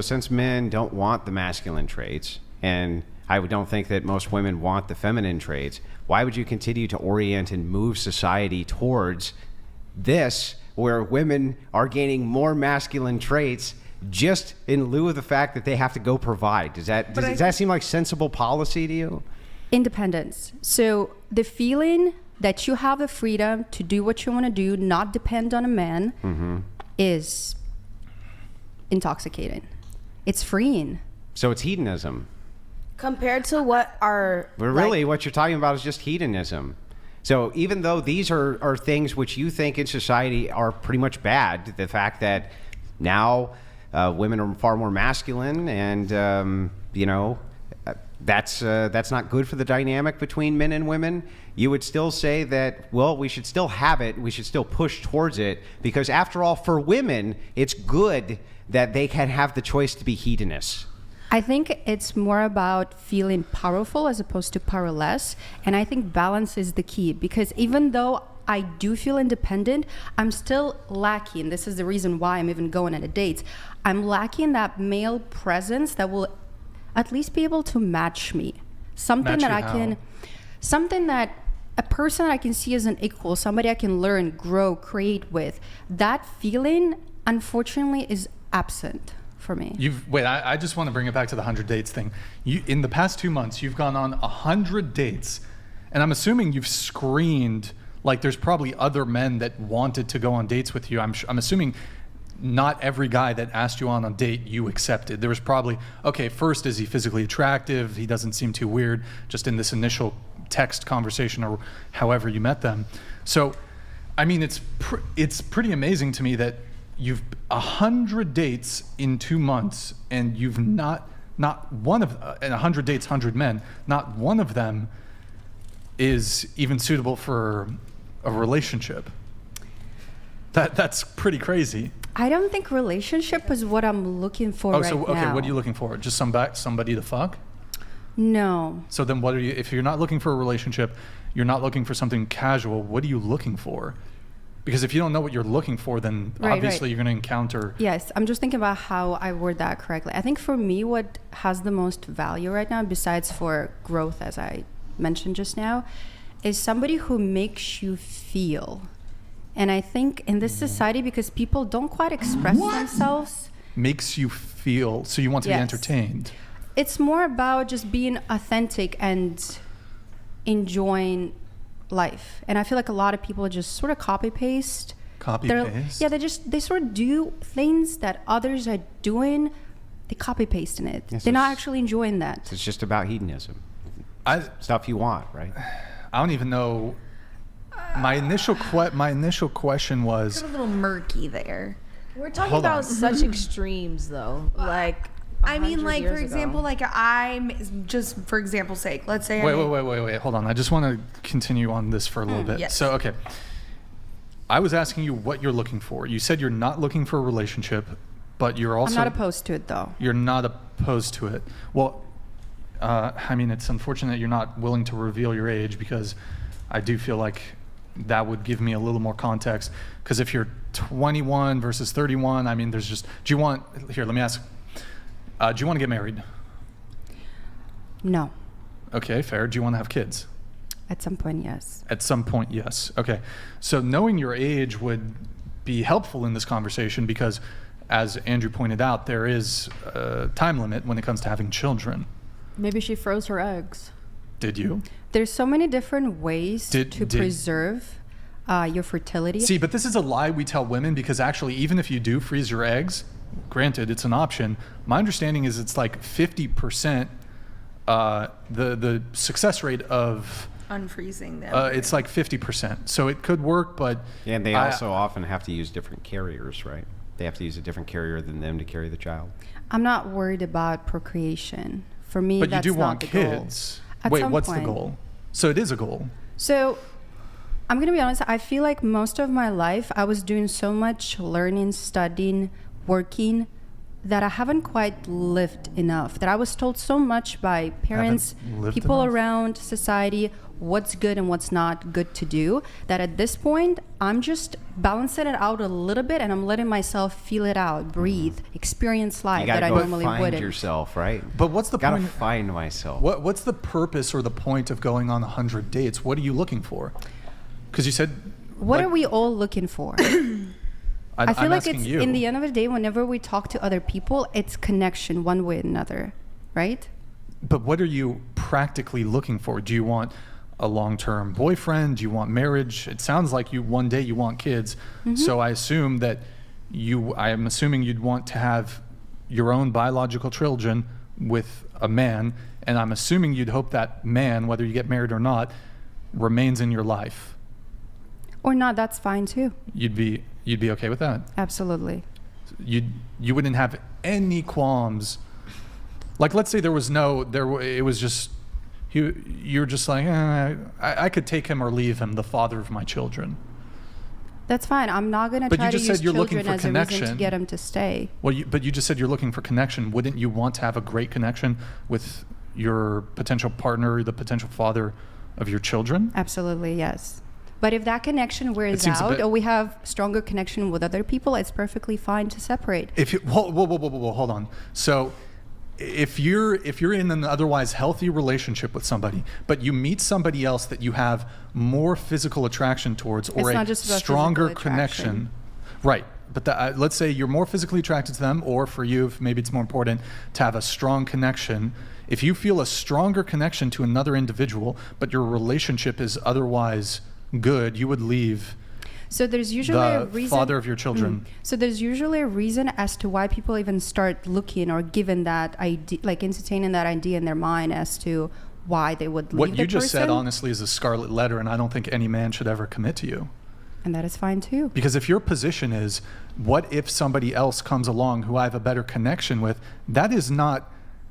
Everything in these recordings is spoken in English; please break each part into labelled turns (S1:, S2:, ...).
S1: Since men don't want the masculine traits, and I don't think that most women want the feminine traits, why would you continue to orient and move society towards this, where women are gaining more masculine traits just in lieu of the fact that they have to go provide? Does that seem like sensible policy to you?
S2: Independence. So the feeling that you have the freedom to do what you want to do, not depend on a man, is intoxicating. It's freeing.
S1: So it's hedonism.
S3: Compared to what are...
S1: But really, what you're talking about is just hedonism. So even though these are things which you think in society are pretty much bad, the fact that now women are far more masculine and, that's not good for the dynamic between men and women, you would still say that, well, we should still have it, we should still push towards it, because after all, for women, it's good that they can have the choice to be hedonists.
S2: I think it's more about feeling powerful as opposed to powerless. And I think balance is the key, because even though I do feel independent, I'm still lacking. This is the reason why I'm even going on dates. I'm lacking that male presence that will at least be able to match me. Something that I can, something that a person that I can see as an equal, somebody I can learn, grow, create with. That feeling, unfortunately, is absent for me.
S4: I just want to bring it back to the 100 dates thing. In the past 2 months, you've gone on 100 dates, and I'm assuming you've screened, like there's probably other men that wanted to go on dates with you. I'm assuming not every guy that asked you on a date you accepted. There was probably, okay, first, is he physically attractive? He doesn't seem too weird, just in this initial text conversation or however you met them. So, I mean, it's pretty amazing to me that you've 100 dates in 2 months, and you've not one of, and 100 dates, 100 men, not one of them is even suitable for a relationship. That's pretty crazy.
S2: I don't think relationship is what I'm looking for right now.
S4: Okay, what are you looking for? Just somebody to fuck?
S2: No.
S4: So then what are you, if you're not looking for a relationship, you're not looking for something casual, what are you looking for? Because if you don't know what you're looking for, then obviously you're going to encounter...
S2: Yes, I'm just thinking about how I word that correctly. I think for me, what has the most value right now, besides for growth, as I mentioned just now, is somebody who makes you feel. And I think in this society, because people don't quite express themselves...
S4: Makes you feel, so you want to be entertained.
S2: It's more about just being authentic and enjoying life. And I feel like a lot of people just sort of copy paste. Yeah, they sort of do things that others are doing. They copy paste in it. Yes, they're not actually enjoying that.
S1: It's just about hedonism. Stuff you want, right?
S4: I don't even know. My initial question was
S3: a little murky there. We're talking about such extremes, though. Like,
S5: I mean, like, for example, like, I'm just for example's sake, let's say.
S4: Wait. Hold on. I just want to continue on this for a little bit.
S5: Yes.
S4: So, okay. I was asking you what you're looking for. You said you're not looking for a relationship, but you're also...
S2: I'm not opposed to it, though.
S4: You're not opposed to it. Well, I mean, it's unfortunate you're not willing to reveal your age, because I do feel like that would give me a little more context. Because if you're 21 versus 31, I mean, there's just... Here, let me ask... do you want to get married?
S2: No.
S4: Okay, fair. Do you want to have kids?
S2: At some point, yes.
S4: At some point, yes. Okay. So knowing your age would be helpful in this conversation, because, as Andrew pointed out, there is a time limit when it comes to having children.
S6: Maybe she froze her eggs.
S4: Did you?
S2: There's so many different ways to preserve your fertility.
S4: See, but this is a lie we tell women, because actually, even if you do freeze your eggs, granted, it's an option. My understanding is it's like 50%. The success rate of
S5: unfreezing them.
S4: It's like 50%. So it could work, but
S1: yeah, and they also often have to use different carriers, right? They have to use a different carrier than them to carry the child.
S2: I'm not worried about procreation. For me,
S4: but
S2: that's
S4: you do
S2: not
S4: want
S2: the
S4: kids.
S2: Goal.
S4: Wait, what's the goal? So it is a goal.
S2: So I'm going to be honest. I feel like most of my life I was doing so much learning, studying, working, that I haven't quite lived enough. That I was told so much by parents, people around, society, what's good and what's not good to do, that at this point, I'm just balancing it out a little bit and I'm letting myself feel it out, breathe, experience life that I normally
S1: find
S2: wouldn't.
S1: yourself, right?
S4: But what's the
S1: Gotta
S4: point?
S1: find myself.
S4: What's the purpose or the point of going on 100 dates? What are you looking for? Because you said.
S2: What
S4: like,
S2: are we all looking for? I feel
S4: I'm
S2: like
S4: asking
S2: it's,
S4: you.
S2: in the end of the day, whenever we talk to other people, it's connection one way or another, right?
S4: But what are you practically looking for? Do you want a long-term boyfriend? Do you want marriage? It sounds like one day you want kids. So I assume that I'm assuming you'd want to have your own biological children with a man, and I'm assuming you'd hope that man, whether you get married or not, remains in your life.
S2: Or not, that's fine too.
S4: You'd be okay with that?
S2: Absolutely.
S4: You wouldn't have any qualms. Like, let's say it was just, you're just like, I could take him or leave him, the father of my children.
S2: That's fine. I'm not going to
S4: But
S2: try
S4: you
S2: to
S4: just
S2: use
S4: said you're looking
S2: children
S4: for
S2: as a reason to
S4: connection.
S2: get him to stay.
S4: Well, but you just said you're looking for connection. Wouldn't you want to have a great connection with your potential partner, the potential father of your children?
S2: Absolutely, yes. But if that connection wears
S4: seems a
S2: out
S4: bit-
S2: or we have stronger connection with other people, it's perfectly fine to separate.
S4: If you, whoa, hold on. So, if you're in an otherwise healthy relationship with somebody, but you meet somebody else that you have more physical attraction towards, or
S2: It's
S4: a
S2: not just about
S4: stronger
S2: physical attraction.
S4: connection, right? But let's say you're more physically attracted to them, or for you, if maybe it's more important to have a strong connection. If you feel a stronger connection to another individual, but your relationship is otherwise good, you would leave
S2: So there's usually a
S4: the
S2: reason.
S4: father of your children.
S2: So there's usually a reason as to why people even start looking or given that idea, like entertaining that idea in their mind as to why they would leave
S4: What
S2: the
S4: you just said,
S2: person.
S4: honestly, is a scarlet letter, and I don't think any man should ever commit to you.
S2: And that is fine too.
S4: Because if your position is, what if somebody else comes along who I have a better connection with, that is not,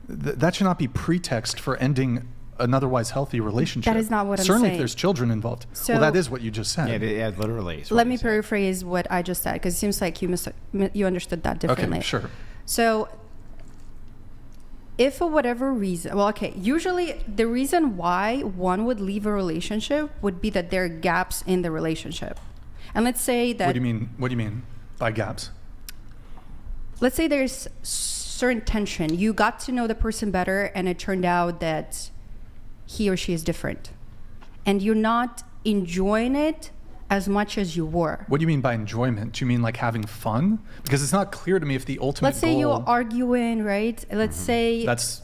S4: that should not be pretext for ending an otherwise healthy relationship.
S2: That is not what I'm
S4: Certainly
S2: saying.
S4: if there's children involved.
S2: So-
S4: well, that is what you just said.
S1: Yeah, literally. is what
S2: Let
S1: he
S2: me
S1: said.
S2: paraphrase what I just said because it seems like you understood that differently.
S4: Okay, sure.
S2: So, if for whatever reason, well, okay, usually the reason why one would leave a relationship would be that there are gaps in the relationship. And let's say that.
S4: What do you mean by gaps?
S2: Let's say there's certain tension. You got to know the person better, and it turned out that he or she is different. And you're not enjoying it as much as you were.
S4: What do you mean by enjoyment? Do you mean like having fun? Because it's not clear to me if the ultimate
S2: Let's say
S4: goal...
S2: you're arguing, right? Let's say.
S4: That's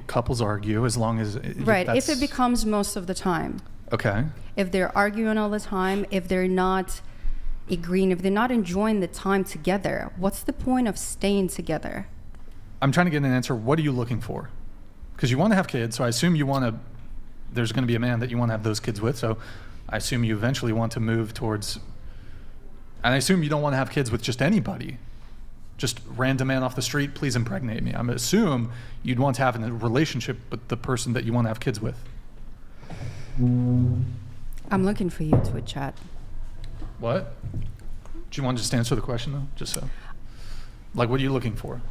S4: couples argue as long as...
S2: Right, if
S4: that's-
S2: it becomes most of the time.
S4: Okay.
S2: If they're arguing all the time, if they're not agreeing, if they're not enjoying the time together, what's the point of staying together?
S4: I'm trying to get an answer. What are you looking for? Because you want to have kids, so I assume you want to... There's going to be a man that you want to have those kids with, so I assume you eventually want to move towards... And I assume you don't want to have kids with just anybody. Just random man off the street, please impregnate me. I assume you'd want to have a relationship with the person that you want to have kids with.
S2: I'm looking for you to chat.
S4: What? Do you want to just answer the question, though? Just so. Like, what are you looking for?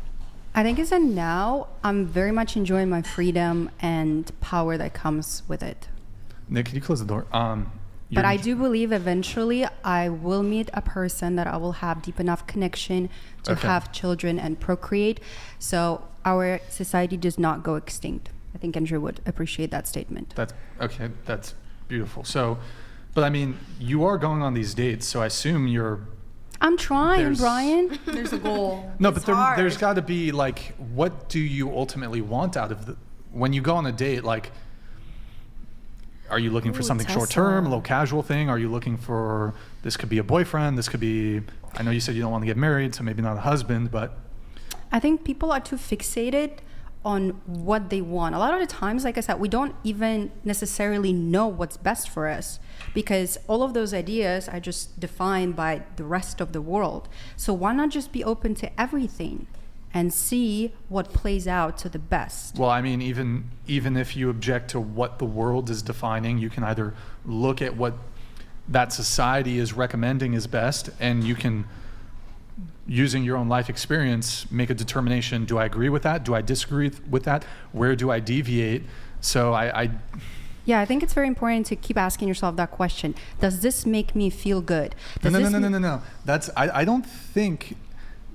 S2: I think as a now, I'm very much enjoying my freedom and power that comes with it.
S4: Nick, can you close the door?
S2: But I do believe eventually I will meet a person that I will have deep enough connection to
S4: Okay.
S2: have children and procreate. So our society does not go extinct. I think Andrew would appreciate that statement.
S4: That's okay. That's beautiful. So, but I mean, you are going on these dates, so I assume you're.
S2: I'm trying,
S4: There's-
S2: Brian.
S5: There's a goal.
S4: No,
S5: It's
S4: but
S5: hard.
S4: there's got to be like, what do you ultimately want out of when you go on a date? Like, are you looking for
S2: Ooh,
S4: something
S2: Tessa.
S4: short term, low casual thing? Are you looking for this could be a boyfriend? This could be. I know you said you don't want to get married, so maybe not a husband, but.
S2: I think people are too fixated on what they want. A lot of the times, like I said, we don't even necessarily know what's best for us because all of those ideas are just defined by the rest of the world. So why not just be open to everything and see what plays out to the best?
S4: Well, I mean, even if you object to what the world is defining, you can either look at what that society is recommending is best, and you can, using your own life experience, make a determination. Do I agree with that? Do I disagree with that? Where do I deviate? So
S2: Yeah, I think it's very important to keep asking yourself that question. Does this make me feel good?
S4: No. I don't think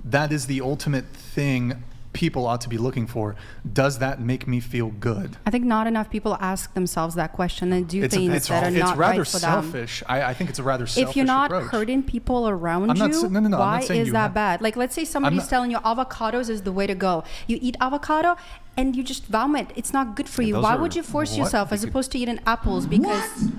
S4: that is the ultimate thing people ought to be looking for. Does that make me feel good?
S2: I think not enough people ask themselves that question and do things that are
S4: it's
S2: not
S4: rather
S2: right for them.
S4: selfish. I think it's a rather selfish
S2: If you're not
S4: approach.
S2: hurting people around
S4: I'm not
S2: you,
S4: sa- no, no, no, I'm
S2: why
S4: not saying
S2: is
S4: you
S2: that
S4: have-
S2: bad? Like, let's say somebody's
S4: not-
S2: telling you avocados is the way to go. You eat avocado and you just vomit. It's not good for you.
S1: those
S2: Why
S1: are-
S2: would you force
S4: what?
S2: yourself as opposed to eating apples? Because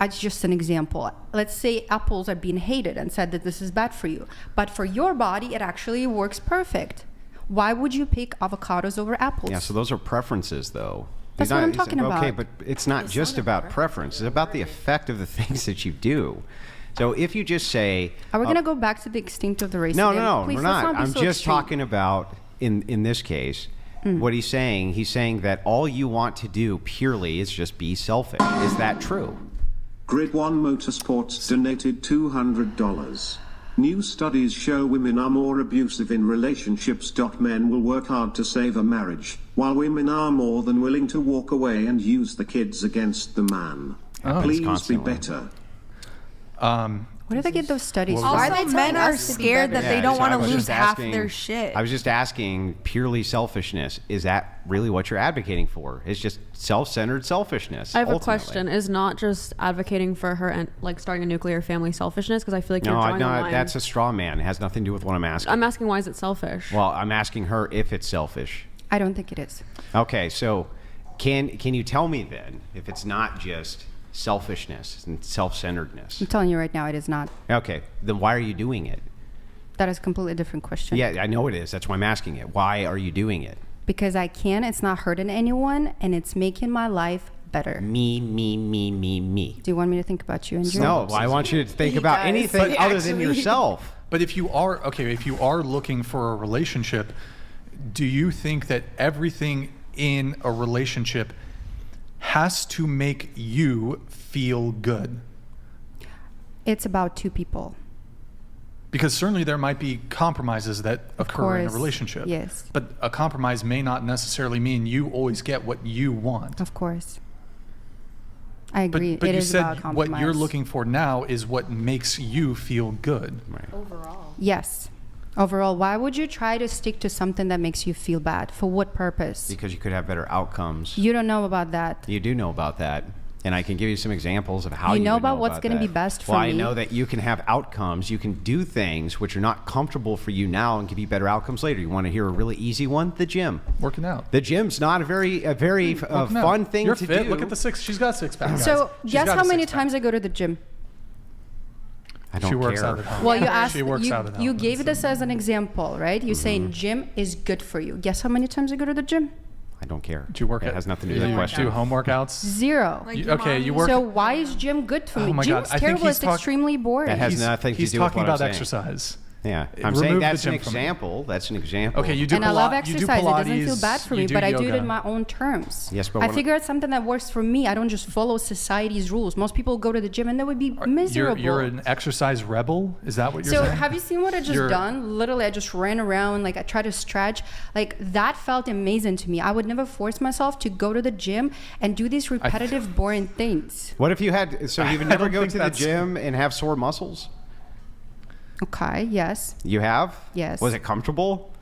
S2: it's just an example. Let's say apples are being hated and said that this is bad for you. But for your body, it actually works perfect. Why would you pick avocados over apples?
S1: Yeah, so those are preferences, though.
S2: That's what I'm talking
S1: Okay,
S2: about.
S1: but it's not just about preference. It's about the effect of the things that you do. So if you just say...
S2: Are we going to go back to the extinct of the race
S1: No,
S2: again?
S1: no,
S2: Please,
S1: we're
S2: let's
S1: not.
S2: be
S1: I'm
S2: so
S1: just
S2: extreme.
S1: talking about, in this case, what he's saying that all you want to do purely is just be selfish. Is that true?
S7: Grid 1 Motorsports donated $200. New studies show women are more abusive in relationships. Men will work hard to save a marriage, while women are more than willing to walk away and use the kids against the man. Please be
S1: constantly.
S7: better.
S2: Where do they get those studies from?
S5: Also,
S3: Why are they
S5: men
S3: telling
S5: are
S3: us to be
S5: scared
S3: better?
S5: that they
S1: Yeah,
S5: don't
S1: so
S5: want
S1: I
S5: to
S1: was
S5: lose
S1: just
S5: half
S1: asking-
S5: their shit.
S1: I was just asking, purely selfishness, is that really what you're advocating for? It's just self-centered selfishness.
S6: I have a
S1: ultimately.
S6: question. Is not just advocating for her and like starting a nuclear family selfishness? Because I feel like
S1: No,
S6: you're drawing a line.
S1: that's a straw man. It has nothing to do with what I'm asking.
S6: I'm asking why is it selfish?
S1: Well, I'm asking her if it's selfish.
S2: I don't think it is.
S1: Okay, so can you tell me then if it's not just selfishness and self-centeredness?
S2: I'm telling you right now, it is not.
S1: Okay, then why are you doing it?
S2: That is a completely different question.
S1: Yeah, I know it is. That's why I'm asking it. Why are you doing it?
S2: Because I can. It's not hurting anyone, and it's making my life better.
S1: Me.
S2: Do you want me to think about you and your
S1: No, I want you to think
S3: He
S1: about
S3: does.
S1: anything
S3: But
S1: other than
S3: actually-
S1: yourself.
S4: But if you are looking for a relationship, do you think that everything in a relationship has to make you feel good?
S2: It's about two people.
S4: Because certainly there might be compromises that occur in a
S2: course,
S4: relationship.
S2: yes.
S4: But a compromise may not necessarily mean you always get what you want.
S2: Of course. I agree.
S4: But
S2: it
S4: you
S2: is about
S4: said
S2: compromise.
S4: what you're looking for now is what makes you feel good.
S2: Yes. Overall, why would you try to stick to something that makes you feel bad? For what purpose?
S1: Because you could have better outcomes.
S2: You don't know about that.
S1: You do know about that. And I can give you some examples of how
S2: You
S1: you
S2: know
S1: would
S2: about what's gonna
S1: that.
S2: be best for
S1: well,
S2: me.
S1: I know that you can have outcomes. You can do things which are not comfortable for you now and give you better outcomes later. You want to hear a really easy one? The gym.
S4: Working out.
S1: The gym's not a very
S4: Working out.
S1: fun thing
S4: You're
S1: to
S4: fit.
S1: do.
S4: Look at the six. She's got six pack.
S2: So,
S4: She's
S2: guess
S4: got
S2: how
S4: a
S2: many
S4: six-pack.
S2: times I go to the gym?
S1: I don't
S4: She works
S1: care.
S4: out at home.
S2: Well, you asked.
S4: She works out at
S2: You
S4: home.
S2: gave this as an example, right? You're saying gym is good for you. Guess how many times I go to the gym?
S1: I don't care.
S4: Do you work
S1: It
S4: at?
S1: has nothing to do with
S4: you
S1: the question.
S4: Do home workouts?
S2: 0.
S5: Like
S4: You- okay, you work.
S2: So why is gym good for me?
S4: Oh my God,
S2: Gym's
S4: I think
S2: terrible.
S4: he's
S2: It's extremely boring.
S1: That has nothing to
S4: he's
S1: do with
S4: talking
S1: what I'm
S4: about
S1: saying.
S4: exercise.
S1: Yeah, I'm
S4: Remove
S1: saying
S4: the
S1: that's an
S4: gym from it.
S1: example. That's an example.
S4: Okay, you do.
S2: And I love
S4: you
S2: exercise.
S4: do
S2: It doesn't feel
S4: Pilates,
S2: bad for
S4: you
S2: me, but I do it
S4: yoga.
S2: in my own terms.
S1: Yes, but
S2: I
S1: when-
S2: figure out something that works for me. I don't just follow society's rules. Most people go to the gym and they would be miserable.
S4: You're an exercise rebel. Is that what you're
S2: So
S4: saying?
S2: have you seen what I just
S4: You're-
S2: done? Literally, I just ran around, like I tried to stretch. Like that felt amazing to me. I would never force myself to go to the gym and do these repetitive, boring things.
S1: What if you had? So you would
S4: I
S1: never
S4: don't
S1: go
S4: think
S1: to the
S4: that's-
S1: gym and have sore muscles?
S2: Okay, yes.
S1: You have?
S2: Yes.
S1: Was it comfortable?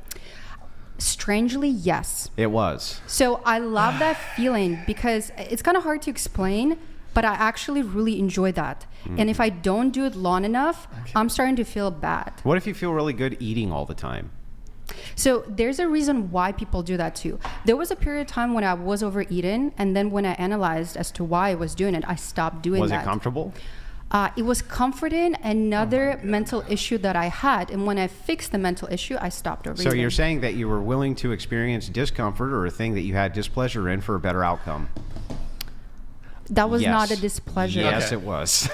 S2: Strangely, yes.
S1: It was.
S2: So I love that feeling because it's kind of hard to explain, but I actually really enjoy that. And if I don't do it long enough, I'm starting to feel bad.
S1: What if you feel really good eating all the time?
S2: So there's a reason why people do that too. There was a period of time when I was overeating, and then when I analyzed as to why I was doing it, I stopped doing
S1: Was
S2: that.
S1: it comfortable?
S2: It was comforting another mental issue that I had. And when I fixed the mental issue, I stopped overeating.
S1: So you're saying that you were willing to experience discomfort or a thing that you had displeasure in for a better outcome?
S2: that was not a
S1: Yes.
S2: displeasure.
S1: Yes,
S4: Okay.
S1: it was.